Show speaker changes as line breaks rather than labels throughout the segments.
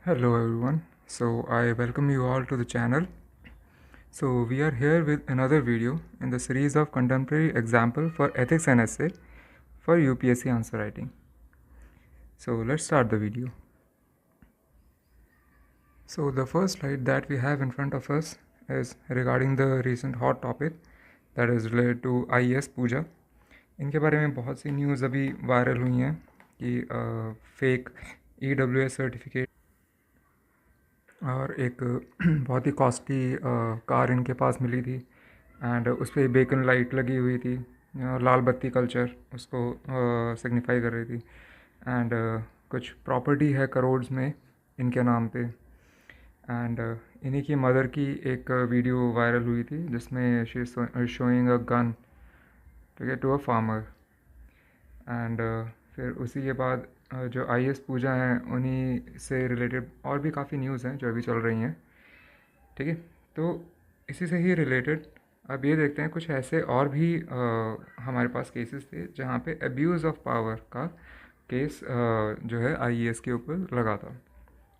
Hello everyone. So I welcome you all to the channel. So we are here with another video in the series of contemporary example for ethics and essay for UPSC answer writing. So let's start the video. So the first slide that we have in front of us is regarding the recent hot topic that is related to IAS पूजा. इनके बारे में बहुत सी news अभी viral हुई हैं कि fake EWS certificate और एक बहुत ही कॉस्टली कार इनके पास मिली थी एंड उस पर बेकन लाइट लगी हुई थी, लाल बत्ती कल्चर उसको सिग्निफाई कर रही थी एंड कुछ प्रॉपर्टी है करोड्स में इनके नाम पे एंड इन्हीं की मदर की एक वीडियो वायरल हुई थी जिसमें शी शोइंग अ गन, ठीक है, टू अ फार्मर एंड फिर उसी के बाद जो IAS पूजा हैं उन्हीं से रिलेटेड और भी काफ़ी न्यूज़ हैं जो अभी चल रही हैं, ठीक है। तो इसी से ही रिलेटेड अब ये देखते हैं कुछ ऐसे और भी हमारे पास केसेस थे जहाँ पे अब्यूज़ ऑफ पावर का केस जो है IAS के ऊपर लगा था,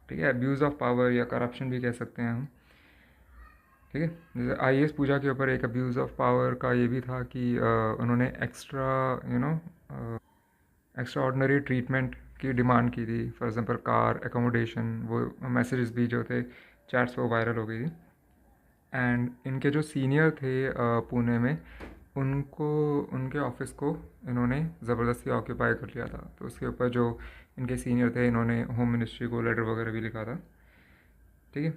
ठीक है। अब्यूज़ ऑफ पावर या करप्शन भी कह सकते हैं हम, ठीक है। जैसे IAS पूजा के ऊपर एक अब्यूज़ ऑफ पावर का ये भी था कि उन्होंने एक्स्ट्रा ऑर्डनरी ट्रीटमेंट की डिमांड की थी, फॉर एग्जांपल कार एकोमोडेशन। वो मैसेजेस भी जो थे चैट्स वो वायरल हो गई थी एंड इनके जो सीनियर थे पुणे में उनको उनके ऑफिस को इन्होंने ज़बरदस्ती ऑक्यूपाई कर लिया था। तो उसके ऊपर जो इनके सीनियर थे इन्होंने होम मिनिस्ट्री को लेटर वगैरह भी लिखा था, ठीक है।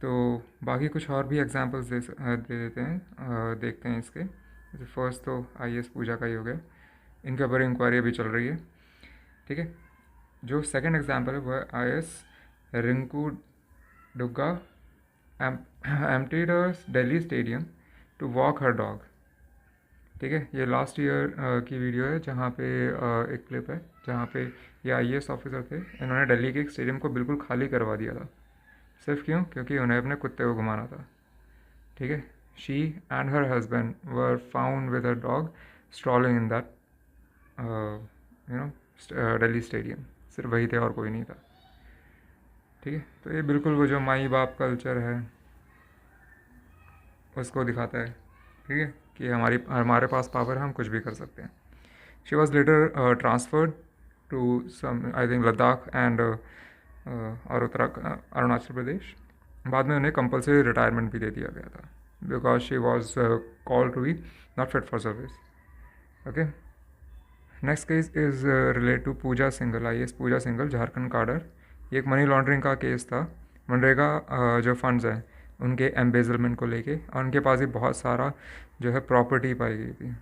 तो बाकी कुछ और भी एग्जांपल्स दे देते हैं, देखते हैं इसके। जैसे फर्स्ट तो IAS पूजा का ही हो गया, इनके ऊपर इंक्वायरी अभी चल रही है, ठीक है। जो सेकंड एग्जांपल है वो है IAS Rinku Dugga emptied a Delhi stadium to walk her dog, ठीक है। ये लास्ट ईयर की वीडियो है जहाँ पे एक क्लिप है जहाँ पे ये IAS ऑफिसर थे, इन्होंने दिल्ली के एक स्टेडियम को बिल्कुल खाली करवा दिया था। सिर्फ क्यों? क्योंकि उन्हें अपने कुत्ते को घुमाना था, ठीक है। She and her husband were found with a dog strolling in that Delhi stadium. सिर्फ वही थे और कोई नहीं था, ठीक है। तो ये बिल्कुल वो जो माई बाप कल्चर है उसको दिखाता है, ठीक है, कि हमारे पास पावर है, हम कुछ भी कर सकते हैं। She was later transferred to some I think Ladakh and और अरुणाचल प्रदेश। बाद में उन्हें कंपलसरी रिटायरमेंट भी दे दिया गया था because she was called to be not fit for service, okay. Next case is relate to Pooja Singhal, IAS Pooja Singhal, Jharkhand cadre. ये एक मनी लॉन्ड्रिंग का केस था। मनरेगा जो फंड्स हैं उनके एम्बेजलमेंट को लेके, और उनके पास ही बहुत सारा जो है प्रॉपर्टी पाई गई थी,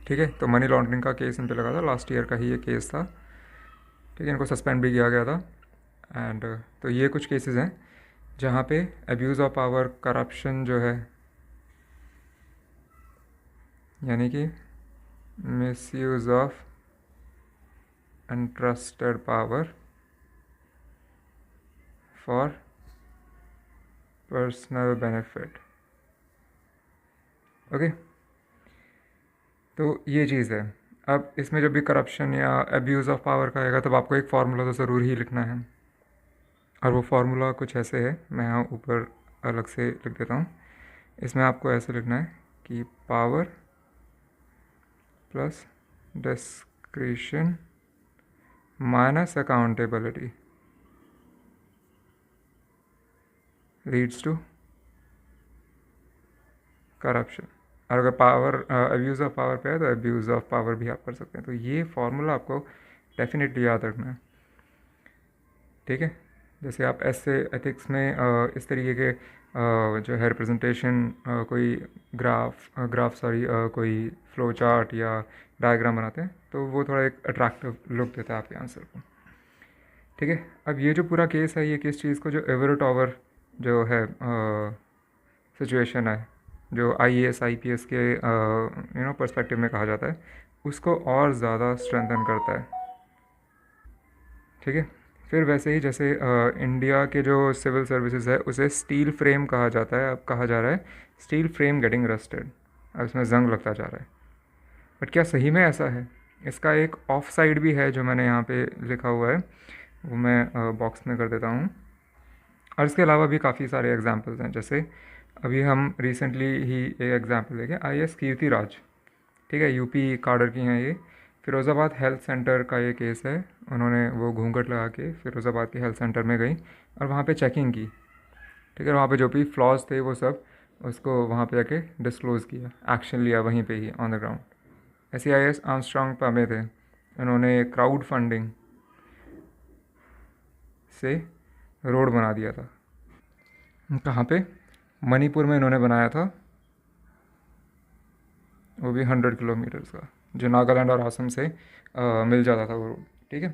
ठीक है। तो मनी लॉन्ड्रिंग का केस इन पर लगा था, लास्ट ईयर का ही ये केस था, ठीक है। इनको सस्पेंड भी किया गया था एंड तो ये कुछ केसेस हैं जहाँ पे अब्यूज़ ऑफ पावर, करप्शन जो है, यानी कि misuse of entrusted power for personal benefit, okay. तो ये चीज़ है। अब इसमें जब भी करप्शन या अब्यूज़ ऑफ पावर का आएगा तब आपको एक फार्मूला तो ज़रूर ही लिखना है, और वो फार्मूला कुछ ऐसे है, मैं यहाँ ऊपर अलग से लिख देता हूँ। इसमें आपको ऐसे लिखना है कि power plus discretion minus accountability leads to corruption. और अगर पावर अब्यूज़ ऑफ पावर पे है तो अब्यूज़ ऑफ पावर भी आप कर सकते हैं। तो ये फार्मूला आपको डेफिनेटली याद रखना है, ठीक है। जैसे आप ऐसे एथिक्स में इस तरीके के जो है रिप्रेजेंटेशन, कोई कोई फ्लो चार्ट या डायग्राम बनाते हैं तो वो थोड़ा एक अट्रैक्टिव लुक देता है आपके आंसर को, ठीक है। अब ये जो पूरा केस है ये किस चीज़ को, जो एवरेट ओवर जो है सिचुएशन है, जो IAS IPS के पर्सपेक्टिव में कहा जाता है, उसको और ज़्यादा स्ट्रेंथन करता है, ठीक है। फिर वैसे ही जैसे इंडिया के जो सिविल सर्विसेज है उसे स्टील फ्रेम कहा जाता है, अब कहा जा रहा है स्टील फ्रेम गेटिंग रस्टेड, अब इसमें जंग लगता जा रहा है। बट क्या सही में ऐसा है? इसका एक ऑफ साइड भी है जो मैंने यहाँ पे लिखा हुआ है, वो मैं बॉक्स में कर देता हूँ। और इसके अलावा भी काफ़ी सारे एग्जांपल्स हैं, जैसे अभी हम रिसेंटली ही एक एग्जांपल देखें, IAS कीर्ति राज, ठीक है, यूपी काडर की हैं ये। फिरोज़ाबाद हेल्थ सेंटर का ये केस है, उन्होंने वो घूंघट लगा के फिरोज़ाबाद के हेल्थ सेंटर में गई और वहाँ पे चेकिंग की, ठीक है, वहाँ पे जो भी फ्लॉज थे वो सब उसको वहाँ पे जाके डिस्क्लोज़ किया, एक्शन लिया वहीं पे ही ऑन द ग्राउंड। ऐसे IAS आर्मस्ट्रॉन्ग पामे थे, उन्होंने क्राउड फंडिंग से रोड बना दिया था। कहाँ पे? मणिपुर में इन्होंने बनाया था, वो भी 100 किलोमीटर्स का, जो नागालैंड और असम से मिल जाता था वो रोड, ठीक है।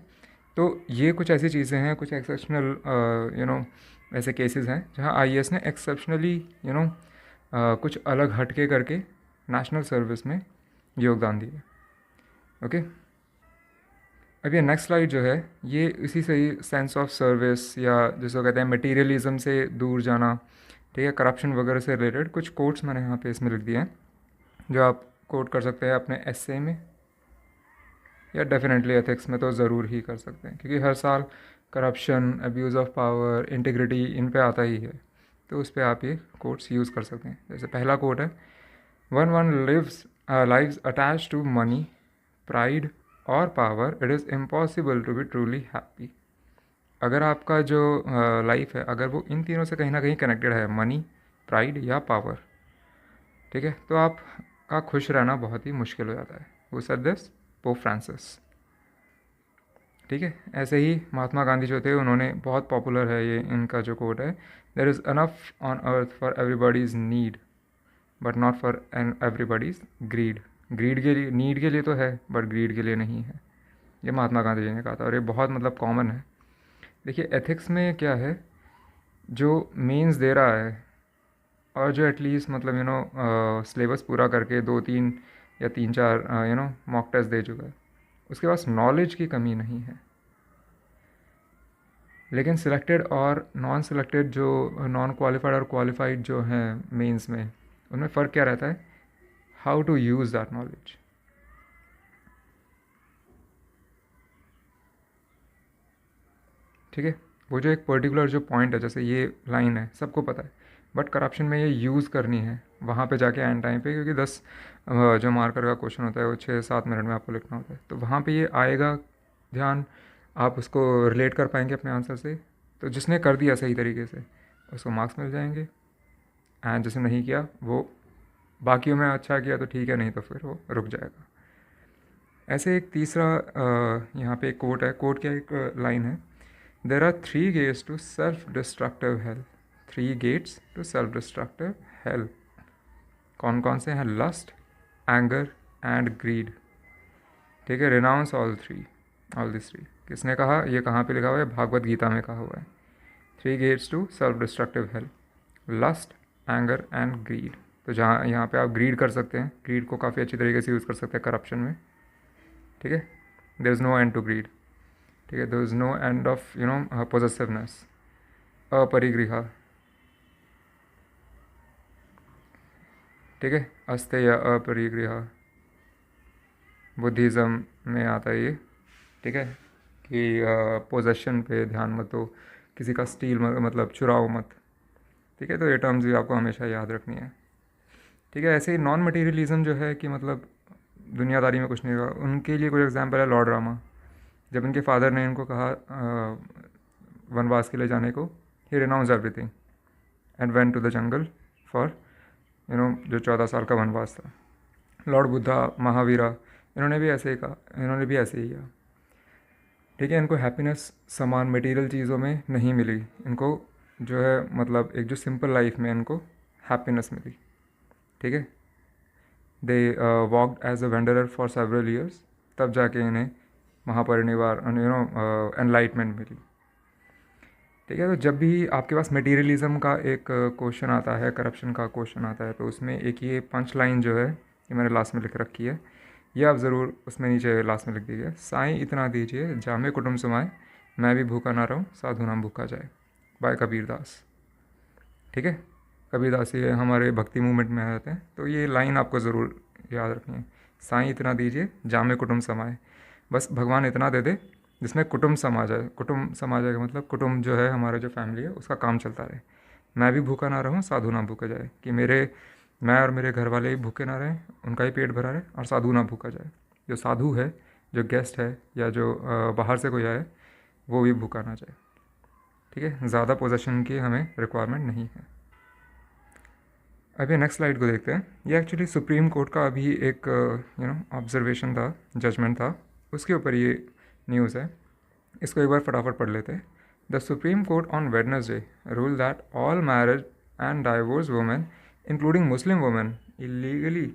तो ये कुछ ऐसी चीज़ें हैं, कुछ एक्सेप्शनल ऐसे केसेस हैं जहाँ IAS ने एक्सेप्शनली कुछ अलग हटके करके नेशनल सर्विस में योगदान दिया। ओके, अब ये नेक्स्ट स्लाइड जो है ये इसी से ही सेंस ऑफ सर्विस या जिसको कहते हैं मटीरियलिज्म से दूर जाना, ठीक है, करप्शन वगैरह से रिलेटेड कुछ कोट्स मैंने यहाँ पे इसमें लिख दिए हैं जो आप कोट कर सकते हैं अपने एसे में, या डेफिनेटली एथिक्स में तो ज़रूर ही कर सकते हैं, क्योंकि हर साल corruption, abuse of power, integrity इन पे आता ही है, तो उस पर आप ये कोट्स यूज़ कर सकते हैं। जैसे पहला कोट है, one one lives lives attach to money, pride और power, it is impossible to be truly happy. अगर आपका जो लाइफ है अगर वो इन तीनों से कहीं ना कहीं कनेक्टेड है, मनी, प्राइड या पावर, ठीक है, तो आपका खुश रहना बहुत ही मुश्किल हो जाता है। वो सेड दिस पोप फ्रांसिस, ठीक है। ऐसे ही महात्मा गांधी जो थे, उन्होंने, बहुत पॉपुलर है ये इनका जो कोट है, there is enough on earth for everybody's need but not for everybody's greed. Greed के लिए, नीड के लिए तो है बट ग्रीड के लिए नहीं है, ये महात्मा गांधी जी ने कहा था, और ये बहुत मतलब कॉमन है। देखिए एथिक्स में क्या है, जो मेंस दे रहा है और जो एटलीस्ट मतलब सिलेबस पूरा करके 2-3 या 3-4 मॉक टेस्ट दे चुका है, उसके पास नॉलेज की कमी नहीं है। लेकिन सिलेक्टेड और नॉन सिलेक्टेड, जो नॉन क्वालिफाइड और क्वालिफाइड जो हैं मेंस में, उनमें फ़र्क क्या रहता है, how to use that knowledge, ठीक है। वो जो एक पर्टिकुलर जो पॉइंट है, जैसे ये लाइन है सबको पता है, बट करप्शन में ये यूज़ करनी है वहाँ पे जाके एंड टाइम पे, क्योंकि 10 जो मार्कर का क्वेश्चन होता है वो 6-7 मिनट में आपको लिखना होता है, तो वहाँ पे ये आएगा ध्यान, आप उसको रिलेट कर पाएंगे अपने आंसर से, तो जिसने कर दिया सही तरीके से उसको मार्क्स मिल जाएंगे, एंड जिसने नहीं किया वो बाकियों में अच्छा किया तो ठीक है, नहीं तो फिर वो रुक जाएगा। ऐसे एक तीसरा यहाँ पे एक कोट है, कोट क्या एक लाइन है, there are 3 gates to self destructive health, 3 gates to self destructive health, कौन कौन से हैं, लस्ट, एंगर एंड ग्रीड, ठीक है, रिनाउंस ऑल दिस थ्री। किसने कहा, ये कहाँ पे लिखा हुआ है, भागवत गीता में कहा हुआ है, 3 gates to self destructive health, lust, anger and greed. तो जहाँ यहाँ पे आप ग्रीड कर सकते हैं, ग्रीड को काफ़ी अच्छी तरीके से यूज़ कर सकते हैं करप्शन में, ठीक है, there is no end to greed, ठीक है, there is no end of possessiveness, अपरिग्रह, ठीक है, अस्ते या अपरिग्रह बुद्धिज़्म में आता है ये, ठीक है, कि पोजेशन पे ध्यान मत दो, किसी का स्टील मतलब चुराओ मत, ठीक है, तो ये टर्म्स भी आपको हमेशा याद रखनी है, ठीक है। ऐसे ही नॉन मटेरियलिज्म जो है कि मतलब दुनियादारी में कुछ नहीं होगा, उनके लिए कुछ एग्जांपल है, लॉर्ड रामा, जब इनके फादर ने इनको कहा वनवास के लिए जाने को, ही renounce everything and went to the jungle for जो 14 साल का वनवास था। लॉर्ड बुद्धा, महावीरा, इन्होंने भी ऐसे ही कहा, इन्होंने भी ऐसे ही किया, ठीक है। इनको हैप्पीनेस समान मटेरियल चीज़ों में नहीं मिली, इनको जो है मतलब एक जो सिंपल लाइफ में इनको हैप्पीनेस मिली, ठीक है। They walked as a wanderer for several years, तब जाके इन्हें महापरिनिर्वाण एनलाइटमेंट मिली, ठीक है। तो जब भी आपके पास मटेरियलिज्म का एक क्वेश्चन आता है, करप्शन का क्वेश्चन आता है, तो उसमें एक ये पंच लाइन जो है ये मैंने लास्ट में लिख रखी है, ये आप ज़रूर उसमें नीचे लास्ट में लिख दीजिए, साईं इतना दीजिए जामे कुटुम्ब समाए, मैं भी भूखा ना रहूँ साधु नाम भूखा जाए, बाय कबीरदास, ठीक है। कबीरदास ये हमारे भक्ति मूवमेंट में आ जाते हैं, तो ये लाइन आपको ज़रूर याद रखनी है, साईं इतना दीजिए जामे कुटुम्ब समाए। बस भगवान इतना दे दे जिसमें कुटुम्ब समा जाए। कुटुम्ब समा जाएगा मतलब कुटुम्ब जो है हमारा जो फैमिली है उसका काम चलता रहे। मैं भी भूखा ना रहूँ, साधु ना भूखा जाए, कि मैं और मेरे घर वाले ही भूखे ना रहें, उनका ही पेट भरा रहे, और साधु ना भूखा जाए। जो साधु है, जो गेस्ट है, या जो बाहर से कोई आए, वो भी भूखा ना जाए। ठीक है, ज़्यादा पोजेशन की हमें रिक्वायरमेंट नहीं है। अभी नेक्स्ट स्लाइड को देखते हैं। ये एक्चुअली सुप्रीम कोर्ट का अभी एक ऑब्जर्वेशन था, जजमेंट था, उसके ऊपर ये न्यूज़ है। इसको एक बार फटाफट पढ़ लेते हैं। The supreme court on Wednesday rule that all married and divorce women including Muslim women illegally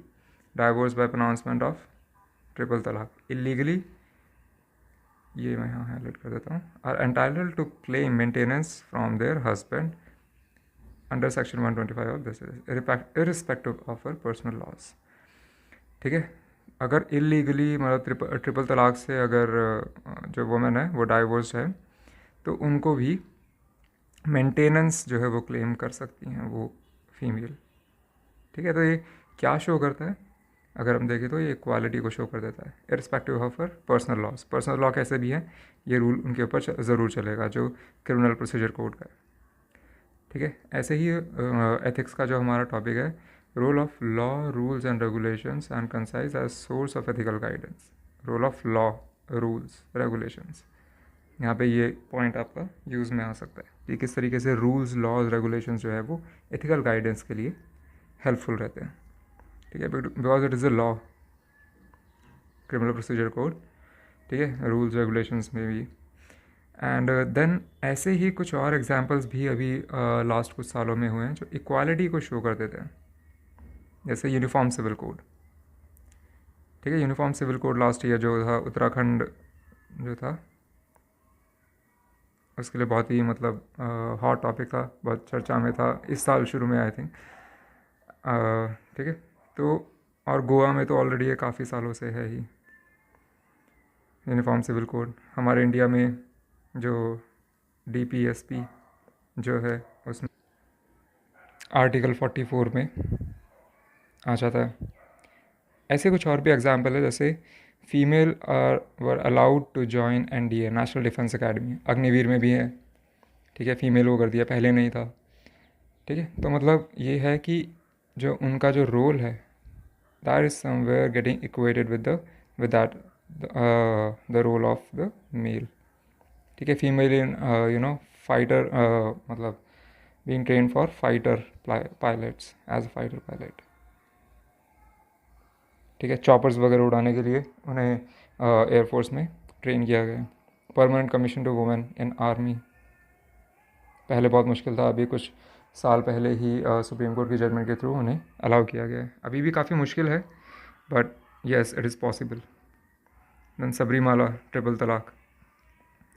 divorce by pronouncement of triple talaq illegally, ये मैं यहाँ हाईलाइट कर देता हूँ, are entitled to claim maintenance from their husband under section 125 of this irrespective of her personal laws. ठीक है, अगर illegally मतलब ट्रिपल तलाक से अगर जो वुमेन है वो डाइवोर्स है, तो उनको भी मेंटेनेंस जो है वो क्लेम कर सकती हैं वो फीमेल। ठीक है, तो ये क्या शो करता है? अगर हम देखें तो ये इक्वालिटी को शो कर देता है irrespective of her personal loss. Personal law कैसे भी है, ये रूल उनके ऊपर ज़रूर चलेगा जो क्रिमिनल प्रोसीजर कोड का है। ठीक है, ऐसे ही एथिक्स का जो हमारा टॉपिक है, role of law rules and regulations and concise as source of ethical guidance. Role of law rules regulations, यहाँ पे ये पॉइंट आपका यूज़ में आ सकता है कि किस तरीके से रूल्स लॉज रेगुलेशंस जो है वो एथिकल गाइडेंस के लिए हेल्पफुल रहते हैं। ठीक है, because it is a law, criminal procedure code. ठीक है, रूल्स रेगुलेशंस में भी। एंड देन ऐसे ही कुछ और एग्जांपल्स भी अभी लास्ट कुछ सालों में हुए हैं जो इक्वालिटी को शो कर देते हैं, जैसे यूनिफॉर्म सिविल कोड। ठीक है, uniform civil code last year जो था उत्तराखंड जो था उसके लिए बहुत ही मतलब हॉट टॉपिक था, बहुत चर्चा में था इस साल शुरू में आई थिंक। ठीक है, तो और गोवा में तो ऑलरेडी ये काफ़ी सालों से है ही यूनिफॉर्म सिविल कोड। हमारे इंडिया में जो DPSP जो है उसमें आर्टिकल 44 में आ जाता है। ऐसे कुछ और भी एग्जांपल है, जैसे female were allowed to join NDA national defence academy, Agniveer में भी है। ठीक है, फीमेल को कर दिया, पहले नहीं था। ठीक है, तो मतलब ये है कि जो उनका जो रोल है that is somewhere getting equated with that the role of the male. ठीक है, फीमेल इन फाइटर मतलब being train for fighter pilots as a fighter pilot. ठीक है, चॉपर्स वगैरह उड़ाने के लिए उन्हें एयरफोर्स में ट्रेन किया गया। Permanent commission to women in army, पहले बहुत मुश्किल था, अभी कुछ साल पहले ही सुप्रीम कोर्ट की जजमेंट के थ्रू उन्हें अलाउ किया गया है। अभी भी काफ़ी मुश्किल है but yes it is possible. Then Sabarimala, triple talaq,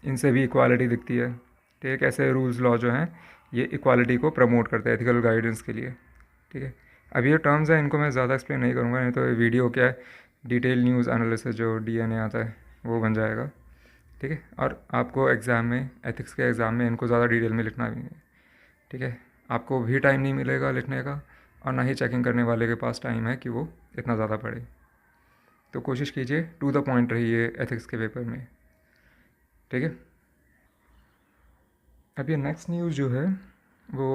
इनसे भी इक्वालिटी दिखती है। ठीक है, ऐसे रूल्स लॉ जो हैं ये इक्वालिटी को प्रमोट करते हैं एथिकल गाइडेंस के लिए। ठीक है, अभी ये टर्म्स हैं इनको मैं ज़्यादा एक्सप्लेन नहीं करूँगा, नहीं तो ये वीडियो क्या है डिटेल न्यूज़ एनालिसिस जो DNA आता है वो बन जाएगा। ठीक है, और आपको एग्ज़ाम में एथिक्स के एग्ज़ाम में इनको ज़्यादा डिटेल में लिखना भी नहीं। ठीक है, आपको भी टाइम नहीं मिलेगा लिखने का, और ना ही चेकिंग करने वाले के पास टाइम है कि वो इतना ज़्यादा पढ़े। तो कोशिश कीजिए टू द पॉइंट रहिए एथिक्स के पेपर में। ठीक है, अब ये नेक्स्ट न्यूज़ जो है वो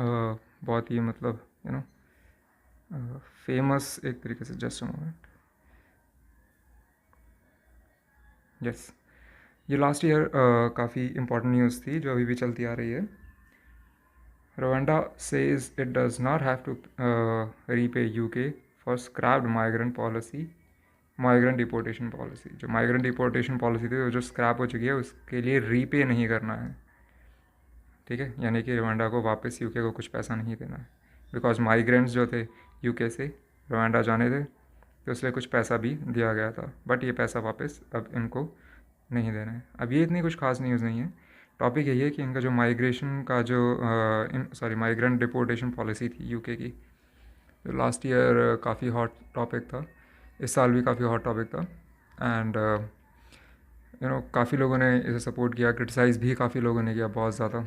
बहुत ही मतलब फेमस एक तरीके से, जस्ट अ मोमेंट, यस, ये लास्ट ईयर काफ़ी इम्पोर्टेंट न्यूज़ थी जो अभी भी चलती आ रही है। Rwanda says it does not have to repay UK for scrapped migrant policy, migrant deportation policy. जो माइग्रेंट डिपोर्टेशन पॉलिसी थी वो जो स्क्रैप हो चुकी है उसके लिए रीपे नहीं करना है। ठीक है, यानी कि रवांडा को वापस UK को कुछ पैसा नहीं देना है, बिकॉज माइग्रेंट्स जो थे UK से रवांडा जाने थे तो इसलिए कुछ पैसा भी दिया गया था, बट ये पैसा वापस अब इनको नहीं देना है। अब ये इतनी कुछ खास न्यूज़ नहीं है, टॉपिक यही है कि इनका जो माइग्रेशन का जो माइग्रेंट डिपोर्टेशन पॉलिसी थी UK की, जो लास्ट ईयर काफ़ी हॉट टॉपिक था, इस साल भी काफ़ी हॉट टॉपिक था। एंड काफ़ी लोगों ने इसे सपोर्ट किया, क्रिटिसाइज़ भी काफ़ी लोगों ने किया, बहुत ज़्यादा।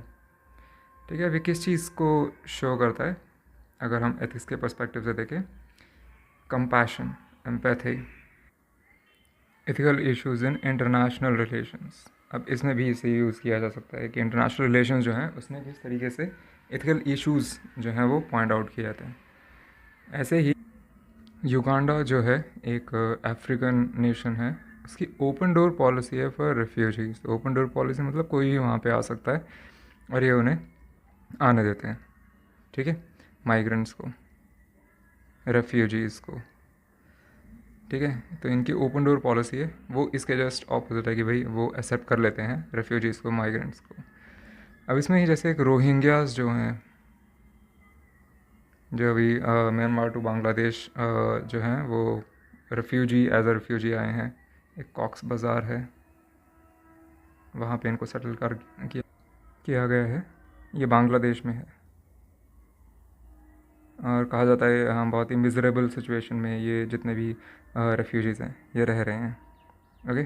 ठीक है, अभी किस चीज़ को शो करता है अगर हम एथिक्स के पर्सपेक्टिव से देखें? Compassion empathy, ethical issues in international relations. अब इसमें भी इसे यूज़ किया जा सकता है कि इंटरनेशनल रिलेशंस जो हैं उसमें किस तरीके से एथिकल इश्यूज़ जो हैं वो पॉइंट आउट किए जाते हैं। ऐसे ही युगांडा जो है एक अफ्रीकन नेशन है, उसकी ओपन डोर पॉलिसी है for refugees. Open door policy मतलब कोई भी वहाँ पे आ सकता है और ये उन्हें आने देते हैं, ठीक है, माइग्रेंट्स को, रेफ्यूजीज़ को, ठीक है। तो इनकी ओपन डोर पॉलिसी है, वो इसके जस्ट ऑपोजिट है कि भाई वो एक्सेप्ट कर लेते हैं रेफ्यूजीज़ को, माइग्रेंट्स को। अब इसमें ही जैसे एक रोहिंग्यास जो हैं, जो अभी म्यांमार टू बांग्लादेश जो हैं वो रेफ्यूजी एज अ रेफ्यूजी आए हैं। एक कॉक्स बाज़ार है, वहाँ पे इनको सेटल कर किया गया है। ये बांग्लादेश में है और कहा जाता है हाँ बहुत ही मिजरेबल सिचुएशन में ये जितने भी रेफ्यूजीज़ हैं ये रह रहे हैं। ओके,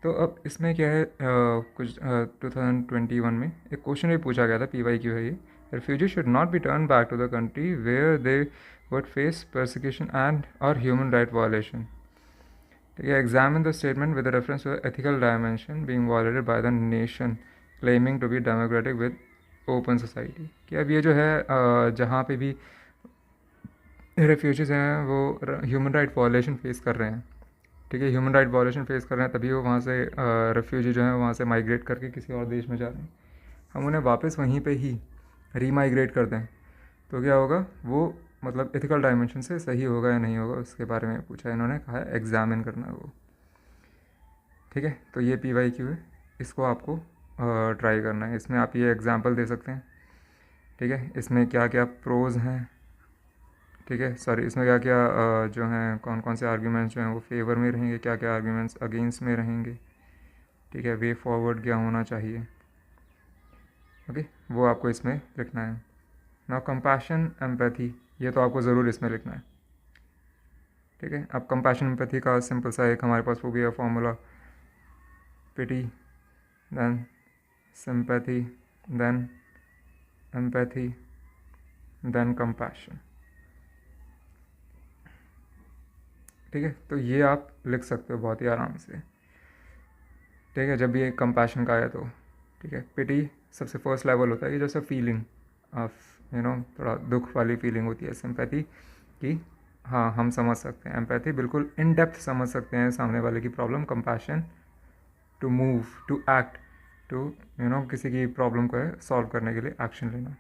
तो अब इसमें क्या है, कुछ 2021 में एक क्वेश्चन भी पूछा गया था, PYQ है ये। Refugee should not be turn back to the country where they would face persecution and और ह्यूमन राइट वायलेशन। ठीक है, examine the statement with reference to ethical dimension being violated by the nation claiming to be democratic with open society. कि अब ये जो है जहाँ पे भी रेफ्यूजीज़ हैं वो ह्यूमन राइट वायलेशन फेस कर रहे हैं, ठीक है, ह्यूमन राइट वायलेशन फेस कर रहे हैं, तभी वो वहाँ से रेफ्यूजी जो हैं वहाँ से माइग्रेट करके किसी और देश में जा रहे हैं। हम उन्हें वापस वहीं पे ही रीमाइग्रेट कर दें तो क्या होगा, वो मतलब एथिकल डायमेंशन से सही होगा या नहीं होगा उसके बारे में पूछा है इन्होंने, कहा है एग्जामिन करना है वो। ठीक है, तो ये PYQ है, इसको आपको ट्राई करना है। इसमें आप ये एग्जाम्पल दे सकते हैं, ठीक है, इसमें क्या क्या प्रोज हैं, ठीक है, सॉरी इसमें क्या क्या जो हैं कौन कौन से आर्ग्यूमेंट्स जो हैं वो फेवर में रहेंगे, क्या क्या आर्ग्यूमेंट्स अगेंस्ट में रहेंगे, ठीक है, वे फॉरवर्ड क्या होना चाहिए। ओके, वो आपको इसमें लिखना है। नाउ कंपैशन एम्पैथी, ये तो आपको ज़रूर इसमें लिखना है, ठीक है। अब कंपैशन एम्पैथी का सिंपल सा एक हमारे पास वो भी है formula, pity then sympathy then empathy then compassion, ठीक है। तो ये आप लिख सकते हो बहुत ही आराम से, ठीक है, जब ये कंपैशन का आया तो, ठीक है। पिटी सबसे फर्स्ट लेवल होता है कि जैसे फीलिंग ऑफ थोड़ा दुख वाली फीलिंग होती है। सिंपैथी कि हाँ हम समझ सकते हैं। एम्पैथी बिल्कुल इन डेप्थ समझ सकते हैं सामने वाले की problem. Compassion to move to act to किसी की प्रॉब्लम को है सॉल्व करने के लिए एक्शन लेना।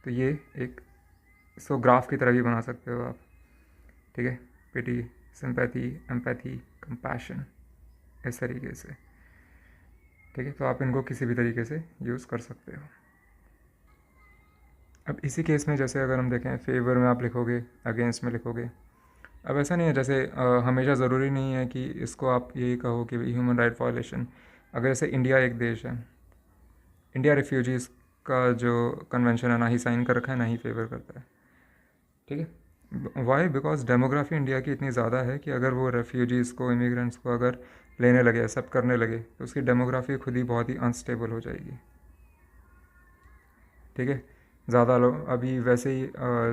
तो ये एक इसको ग्राफ की तरह भी बना सकते हो आप, ठीक है, पिटी सिंपैथी एम्पैथी कंपैशन, इस तरीके से, ठीक है। तो आप इनको किसी भी तरीके से यूज़ कर सकते हो। अब इसी केस में जैसे अगर हम देखें फेवर में आप लिखोगे, अगेंस्ट में लिखोगे। अब ऐसा नहीं है जैसे हमेशा ज़रूरी नहीं है कि इसको आप यही कहो कि ह्यूमन राइट वायलेशन। अगर जैसे इंडिया एक देश है, इंडिया रेफ्यूजीज़ का जो कन्वेंशन है ना ही साइन कर रखा है ना ही फेवर करता है, ठीक है। वाई? बिकॉज डेमोग्राफी इंडिया की इतनी ज़्यादा है कि अगर वो रेफ्यूजीज़ को, इमिग्रेंट्स को अगर लेने लगे, एक्सेप्ट करने लगे, तो उसकी डेमोग्राफी खुद ही बहुत ही अनस्टेबल हो जाएगी, ठीक है। ज़्यादा लोग अभी वैसे ही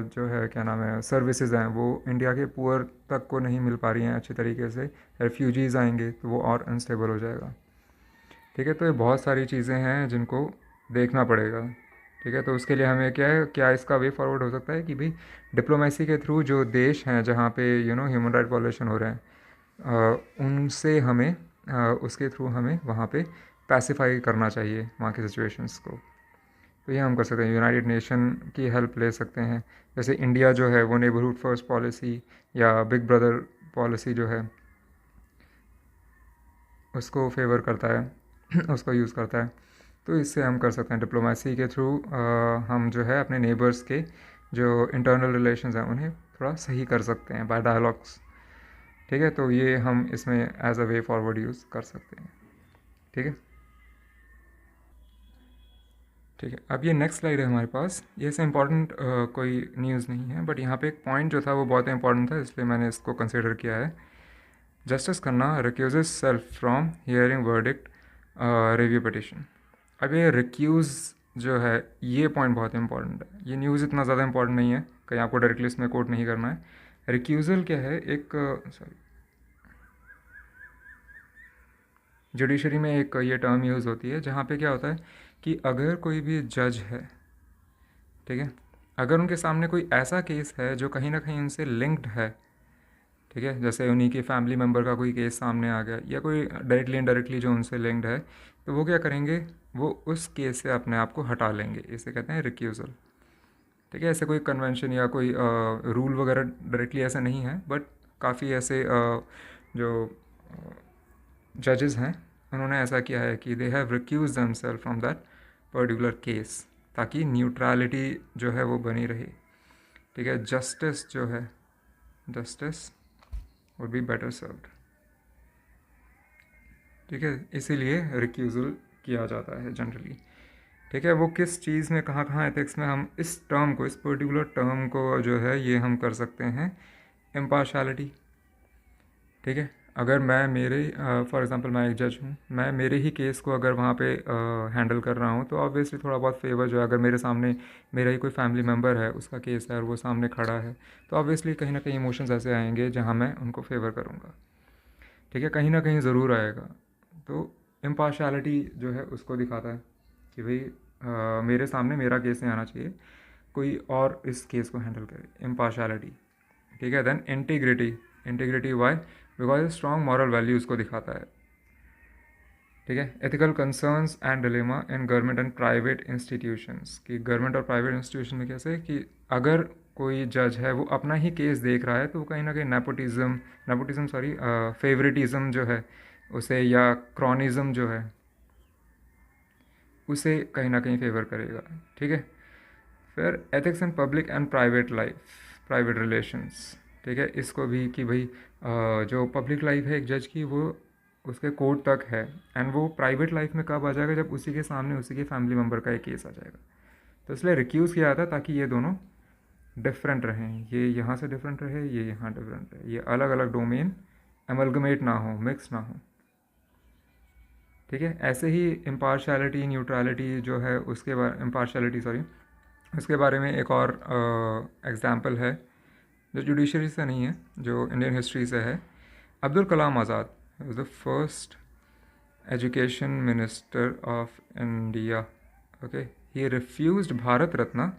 जो है क्या नाम है सर्विसेज हैं वो इंडिया के पुअर तक को नहीं मिल पा रही हैं अच्छे तरीके से। रेफ्यूजीज़ आएंगे तो वो और अनस्टेबल हो जाएगा, ठीक है। तो ये बहुत सारी चीज़ें हैं जिनको देखना पड़ेगा, ठीक है। तो उसके लिए हमें क्या है, क्या इसका वे फॉरवर्ड हो सकता है कि भाई डिप्लोमेसी के थ्रू जो देश हैं जहाँ पे ह्यूमन राइट वायलेशन हो रहे हैं उनसे हमें उसके थ्रू हमें वहाँ पे पैसिफाई करना चाहिए वहाँ की सिचुएशंस को। तो ये हम कर सकते हैं, यूनाइटेड नेशन की हेल्प ले सकते हैं। जैसे इंडिया जो है वो नेबरहुड फर्स्ट पॉलिसी या बिग ब्रदर पॉलिसी जो है उसको फेवर करता है उसको यूज़ करता है। तो इससे हम कर सकते हैं डिप्लोमेसी के थ्रू हम जो है अपने नेबर्स के जो इंटरनल रिलेशंस हैं उन्हें थोड़ा सही कर सकते हैं बाय डायलॉग्स, ठीक है। तो ये हम इसमें as a way forward use कर सकते हैं, ठीक है। ठीक है, अब ये नेक्स्ट स्लाइड है हमारे पास। ये से इम्पॉर्टेंट कोई न्यूज़ नहीं है, बट यहाँ पे एक पॉइंट जो था वो बहुत इंपॉर्टेंट था, इसलिए मैंने इसको कंसिडर किया है। Justice Khanna recuses self from hearing verdict review petition. अब ये रिक्यूज़ जो है ये पॉइंट बहुत इंपॉर्टेंट है। ये न्यूज़ इतना ज़्यादा इंपॉर्टेंट नहीं है, कहीं आपको डायरेक्टली इसमें कोट नहीं करना है, रिक्यूज़ल क्या है, एक सॉरी, जुडिशरी में एक ये टर्म यूज़ होती है जहाँ पे क्या होता है कि अगर कोई भी जज है, ठीक है, अगर उनके सामने कोई ऐसा केस है जो कहीं ना कहीं उनसे लिंक्ड है, ठीक है, जैसे उन्हीं के फैमिली मेम्बर का कोई केस सामने आ गया या कोई डायरेक्टली इनडायरेक्टली जो उनसे लिंक्ड है, तो वो क्या करेंगे, वो उस केस से अपने आप को हटा लेंगे, इसे कहते हैं रिक्यूज़ल। ठीक है, ऐसे कोई कन्वेंशन या कोई रूल वगैरह डायरेक्टली ऐसा नहीं है, बट काफ़ी ऐसे जो जजेस हैं उन्होंने ऐसा किया है कि they have recuse themselves from that particular case, ताकि न्यूट्रलिटी जो है वो बनी रहे। ठीक है, जस्टिस जो है, justice would be better served. ठीक है, इसीलिए रिक्यूज़ल किया जाता है जनरली। ठीक है, वो किस चीज़ में कहाँ कहाँ एथिक्स में हम इस टर्म को, इस पर्टिकुलर टर्म को जो है ये हम कर सकते हैं, इम्पार्शलिटी। ठीक है, अगर मैं मेरे फॉर एग्जांपल मैं एक जज हूँ, मैं मेरे ही केस को अगर वहाँ पे हैंडल कर रहा हूँ, तो ऑब्वियसली थोड़ा बहुत फेवर जो है, अगर मेरे सामने मेरा ही कोई फैमिली मेम्बर है, उसका केस है और वो सामने खड़ा है, तो ऑब्वियसली कहीं ना कहीं इमोशंस ऐसे आएंगे जहाँ मैं उनको फेवर करूँगा। ठीक है, कहीं ना कहीं ज़रूर आएगा। तो इम्पार्शलिटी जो है उसको दिखाता है कि भाई मेरे सामने मेरा केस नहीं आना चाहिए, कोई और इस केस को हैंडल करे, इम्पार्शलिटी। ठीक है, then integrity. Integrity why, because strong moral values को दिखाता है। ठीक है, ethical concerns and dilemma in government and private institutions, कि गवर्नमेंट और प्राइवेट इंस्टीट्यूशन में कैसे कि अगर कोई जज है वो अपना ही केस देख रहा है, तो वो कहीं ना कहीं नेपोटिज्म, नेपोटिज्म सॉरी, फेवरेटिज्म जो है उसे, या क्रॉनिज्म जो है उसे कहीं ना कहीं फेवर करेगा। ठीक है, फिर ethics in public and private life, private relations. ठीक है, इसको भी कि भाई जो पब्लिक लाइफ है एक जज की, वो उसके कोर्ट तक है, एंड वो प्राइवेट लाइफ में कब आ जाएगा, जब उसी के सामने उसी के फैमिली मेम्बर का एक केस आ जाएगा। तो इसलिए रिक्यूज़ किया जाता है ताकि ये दोनों डिफरेंट रहें, ये यहाँ से डिफरेंट रहे, ये यहाँ डिफरेंट रहे, ये अलग अलग डोमेन एमलगमेट ना हो, मिक्स ना हो। ठीक है, ऐसे ही इम्पार्शलिटी, न्यूट्रलिटी जो है उसके बारे, इम्पार्शलिटी सॉरी, उसके बारे में एक और एग्ज़ाम्पल है जो जुडिशरी से नहीं है, जो इंडियन हिस्ट्री से है। Abdul Kalam Azad was the first education minister of India. Okay, he refused Bharat Ratna.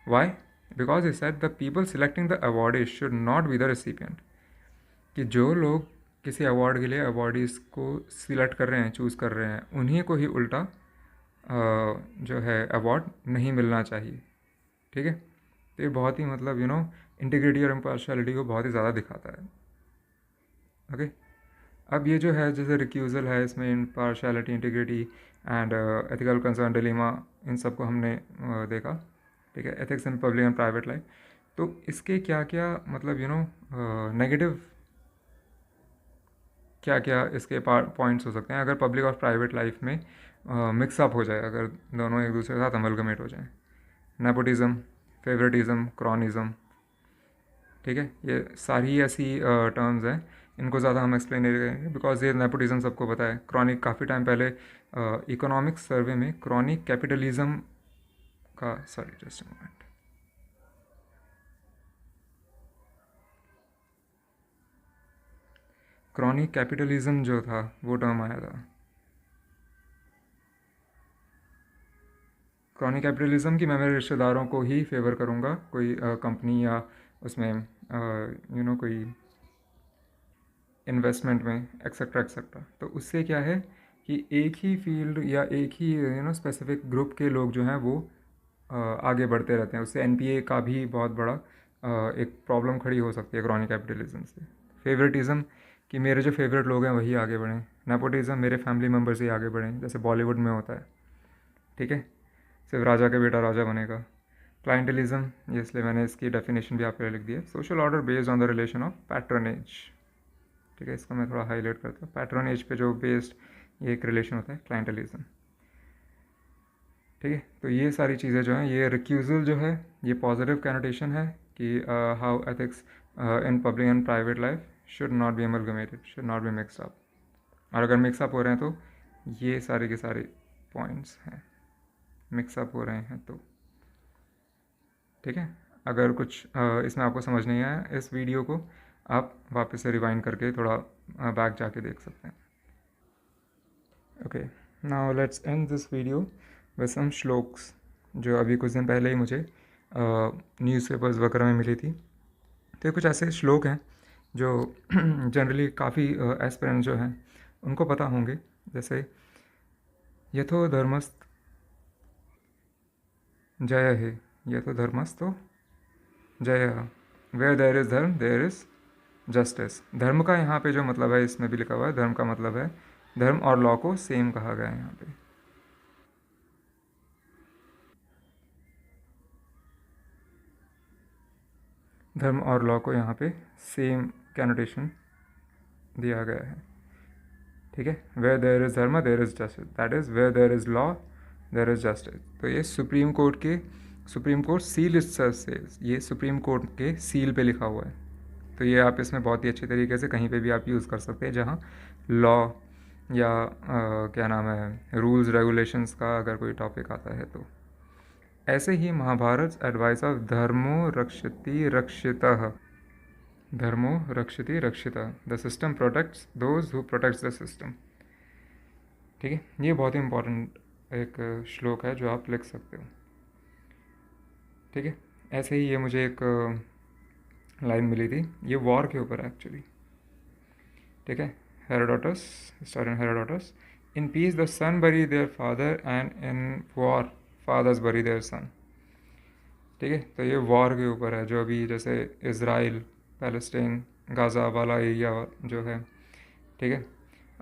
Why? Because he said the people selecting the awardees should not be the recipient, कि जो लोग किसी अवार्ड के लिए अवार्डीज़ को सिलेक्ट कर रहे हैं, चूज़ कर रहे हैं, उन्हीं को ही उल्टा जो है अवार्ड नहीं मिलना चाहिए। ठीक है, तो ये बहुत ही मतलब इंटीग्रिटी और इम्पार्शलिटी को बहुत ही ज़्यादा दिखाता है। ओके, अब ये जो है जैसे रिक्यूज़ल है, इसमें impartiality, integrity and ethical concern, dilemma, इन सब को हमने देखा। ठीक है, ethics in public and private life. तो इसके क्या क्या मतलब नेगेटिव क्या क्या इसके पॉइंट्स हो सकते हैं अगर पब्लिक और प्राइवेट लाइफ में मिक्सअप हो जाए, अगर दोनों एक दूसरे के साथ अमलगमेट हो जाए। Nepotism, favouritism, cronyism. ठीक है, ये सारी ऐसी टर्म्स हैं, इनको ज़्यादा हम एक्सप्लेन नहीं करेंगे बिकॉज ये नेपोटिज्म सबको पता है। क्रॉनिक, काफ़ी टाइम पहले इकोनॉमिक्स सर्वे में क्रॉनिक कैपिटलिज्म का, sorry just moment, chronic capitalism जो था वो टर्म आया था। क्रॉनिक कैपिटलिज्म की मैं मेरे रिश्तेदारों को ही फेवर करूँगा, कोई कंपनी या उसमें कोई इन्वेस्टमेंट में, एक्सेट्रा एक्सेट्रा। तो उससे क्या है कि एक ही फील्ड या एक ही स्पेसिफिक ग्रुप के लोग जो हैं वो आगे बढ़ते रहते हैं। उससे एनपीए का भी बहुत बड़ा एक प्रॉब्लम खड़ी हो सकती है क्रॉनिक कैपिटलिज्म से। फेवरेटिज्म, कि मेरे जो फेवरेट लोग हैं वही आगे बढ़ें। नेपोटिज्म, मेरे फैमिली मेम्बर्स ही आगे बढ़ें, जैसे बॉलीवुड में होता है। ठीक है, सिर्फ राजा का बेटा राजा बनेगा। क्लाइंटलिज्म, ये इसलिए मैंने इसकी डेफिनेशन भी आपके लिए लिख दी है। Social order based on the relation of patronage. ठीक है, इसको मैं थोड़ा हाईलाइट करता हूँ। पैट्रनेज पे जो बेस्ड ये एक रिलेशन होता है, क्लाइंटलिज्म। ठीक है, तो ये सारी चीज़ें जो हैं, ये रिक्यूज़ल जो है ये पॉजिटिव कैनोटेशन है कि how ethics in public and private life should not B amalgamated, should not be mixed up. और अगर मिक्सअप हो रहे हैं तो ये सारे के सारे पॉइंट्स हैं, मिक्सअप हो रहे हैं तो। ठीक है, अगर कुछ इसमें आपको समझ नहीं आया, इस वीडियो को आप वापस से रिवाइंड करके थोड़ा बैक जाके देख सकते हैं। Okay, now let's end this video with some shlokas जो अभी कुछ दिन पहले ही मुझे न्यूज़पेपर्स वगैरह में मिली थी। तो ये कुछ ऐसे श्लोक हैं जो जनरली काफ़ी एस्पिरेंट जो हैं उनको पता होंगे। जैसे यथो धर्मस्त जय है, यथो धर्मस्तो जय, where there is dharma there is justice. धर्म का यहाँ पे जो मतलब है, इसमें भी लिखा हुआ है, धर्म का मतलब है, धर्म और लॉ को सेम कहा गया है यहाँ पे। धर्म और लॉ को यहाँ पे सेम कैनोटेशन दिया गया है, ठीक है। Where there is dharma there is justice, that is where there is law there is justice. तो ये सुप्रीम कोर्ट सील इटसेल्फ से, ये सुप्रीम कोर्ट के सील पे लिखा हुआ है। तो ये आप इसमें बहुत ही अच्छी तरीके से कहीं पे भी आप यूज़ कर सकते हैं जहाँ लॉ या क्या नाम है, रूल्स रेगुलेशंस का अगर कोई टॉपिक आता है तो। ऐसे ही महाभारत एडवाइस ऑफ धर्मो रक्षति रक्षितः, धर्मो रक्षति रक्षितः, the system protects those who protects the system, ठीक है। ये बहुत ही इंपॉर्टेंट एक श्लोक है जो आप लिख सकते हो, ठीक है। ऐसे ही ये मुझे एक लाइन मिली थी, ये वॉर के ऊपर है एक्चुअली, ठीक है। Herodotus, historian Herodotus, in peace the son bury their father and in war fathers bury their son, ठीक है। तो ये वॉर के ऊपर है, जो अभी जैसे इसराइल पैलेस्टीन गाज़ा वाला एरिया जो है, ठीक है।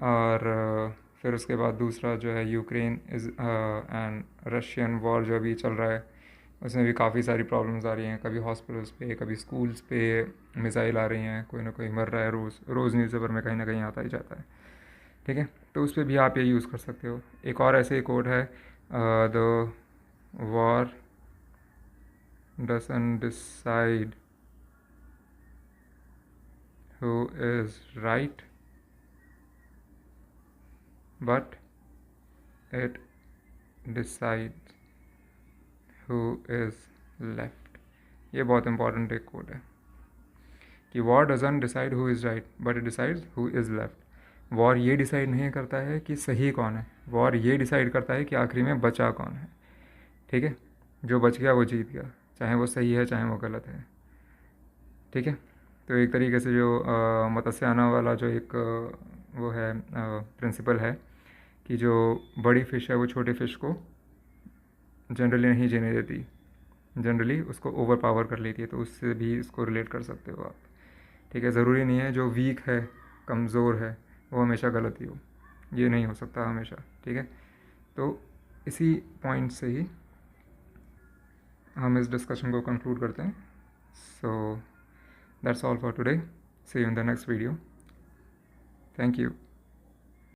और फिर उसके बाद दूसरा जो है Ukraine is and Russian war जो अभी चल रहा है, उसमें भी काफ़ी सारी प्रॉब्लम्स आ रही हैं। कभी हॉस्पिटल्स पे, कभी स्कूल्स पे मिसाइल आ रही हैं, कोई ना कोई मर रहा है, रोज़ न्यूज़पेपर में कहीं ना कहीं आता ही जाता है, ठीक है। तो उस पर भी आप ये यूज़ कर सकते हो। एक और ऐसे ही कोड है, the war doesn't decide who is right, but it decides who is left। ये बहुत इंपॉर्टेंट एक कोड है कि war doesn't decide who is right but it decides who is left. War ये डिसाइड नहीं करता है कि सही कौन है, वॉर ये डिसाइड करता है कि आखिरी में बचा कौन है, ठीक है। जो बच गया वो जीत गया, चाहे वो सही है चाहे वो गलत है, ठीक है। तो एक तरीके से जो मत्स्याना वाला जो एक वो है प्रिंसिपल है कि जो बड़ी फ़िश है वो छोटे फ़िश को जनरली नहीं जीने देती, जनरली उसको ओवर पावर कर लेती है। तो उससे भी इसको रिलेट कर सकते हो आप, ठीक है। ज़रूरी नहीं है जो वीक है, कमज़ोर है, वो हमेशा गलत ही हो, ये नहीं हो सकता हमेशा, ठीक है। तो इसी पॉइंट से ही हम इस डिस्कशन को कंक्लूड करते हैं। So that's all for today, see you in the next video, thank you.